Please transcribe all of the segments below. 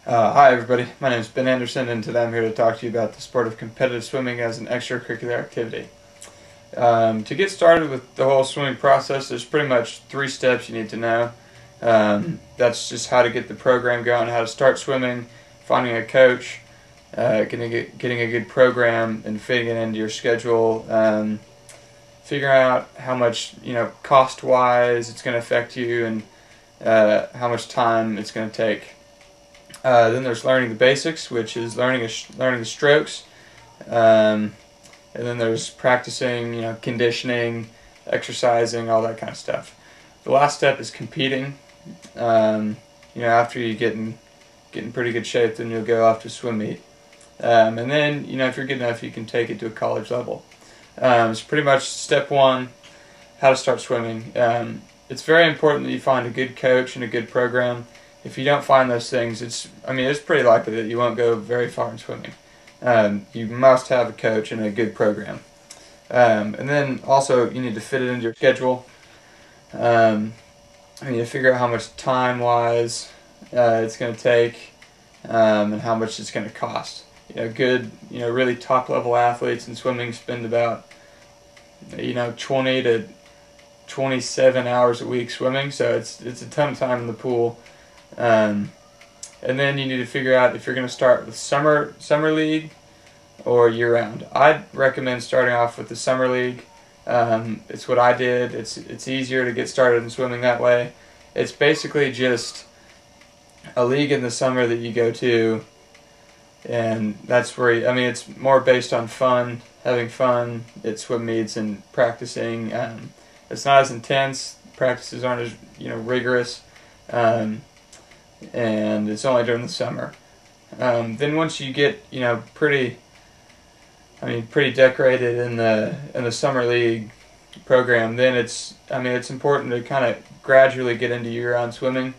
Hi everybody, my name is Ben Anderson and today I'm here to talk to you about the sport of competitive swimming as an extracurricular activity. To get started with the whole swimming process, there's pretty much 3 steps you need to know. That's just how to get the program going, how to start swimming, finding a coach, getting a good program and fitting it into your schedule, figuring out how much, cost-wise it's going to affect you and how much time it's going to take. Then there's learning the basics, which is learning the strokes, and then there's practicing, conditioning, exercising, all that kind of stuff. The last step is competing. After you get in pretty good shape, then you'll go off to swim meet, and then if you're good enough, you can take it to a college level. It's pretty much step 1, how to start swimming. It's very important that you find a good coach and a good program. If you don't find those things, it's pretty likely that you won't go very far in swimming. You must have a coach and a good program. And then also you need to fit it into your schedule. You need to figure out how much time-wise it's going to take, and how much it's going to cost. Really top-level athletes in swimming spend about 20 to 27 hours a week swimming, so it's a ton of time in the pool. And then you need to figure out if you're going to start with summer league or year-round. I'd recommend starting off with the summer league. It's what I did. It's easier to get started in swimming that way. It's basically just a league in the summer that you go to, and that's where it's more based on fun, having fun at swim meets and practicing. It's not as intense. Practices aren't as rigorous. And it's only during the summer. Then once you get pretty decorated in the summer league program, then it's important to kind of gradually get into year-round swimming.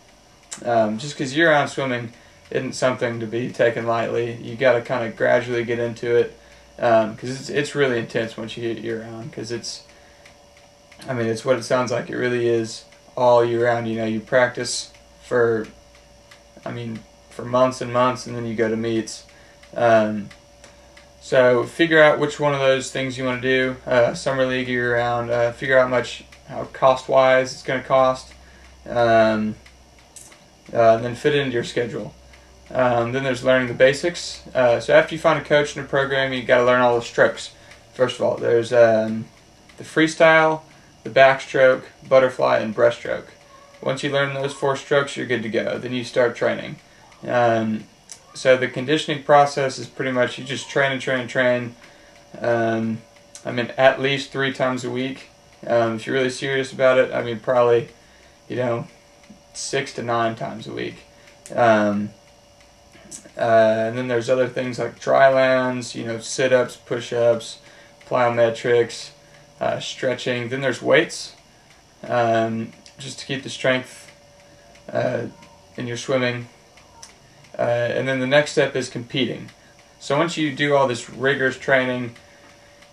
Just because year-round swimming isn't something to be taken lightly, you got to kind of gradually get into it, because it's really intense once you get year-round. Because it's what it sounds like. It really is all year-round. You practice for months and months, and then you go to meets. So figure out which one of those things you want to do, summer league, year-round. Figure out how cost-wise it's going to cost, and then fit it into your schedule. Then there's learning the basics. So after you find a coach and a program, you got to learn all the strokes. First of all, there's the freestyle, the backstroke, butterfly, and breaststroke. Once you learn those 4 strokes, you're good to go. Then you start training. So the conditioning process is pretty much you just train and train and train. At least 3 times a week. If you're really serious about it, probably 6 to 9 times a week. And then there's other things like dry lands, sit-ups, push-ups, plyometrics, stretching. Then there's weights. Just to keep the strength in your swimming. And then the next step is competing. So once you do all this rigorous training,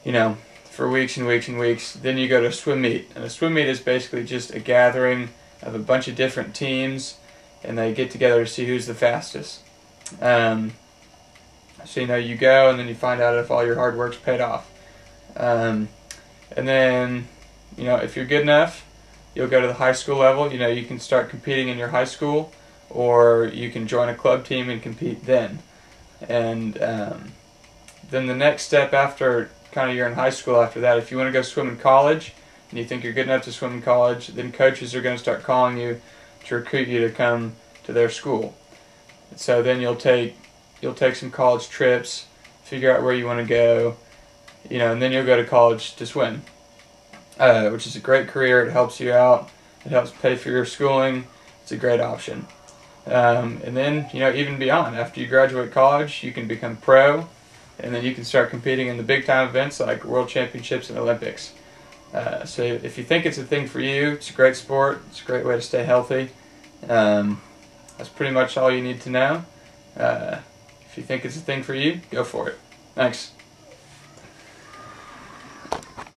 for weeks and weeks and weeks, then you go to a swim meet. And a swim meet is basically just a gathering of a bunch of different teams, and they get together to see who's the fastest. So you go, and then you find out if all your hard work's paid off. And then, if you're good enough, you'll go to the high school level. You can start competing in your high school, or you can join a club team and compete then. And then the next step after you're in high school after that, if you want to go swim in college and you think you're good enough to swim in college, then coaches are going to start calling you to recruit you to come to their school. So then you'll take some college trips, figure out where you want to go, and then you'll go to college to swim. Which is a great career. It helps you out. It helps pay for your schooling. It's a great option. And then, even beyond, after you graduate college, you can become pro, and then you can start competing in the big-time events like World Championships and Olympics. So if you think it's a thing for you, it's a great sport. It's a great way to stay healthy. That's pretty much all you need to know. If you think it's a thing for you, go for it. Thanks.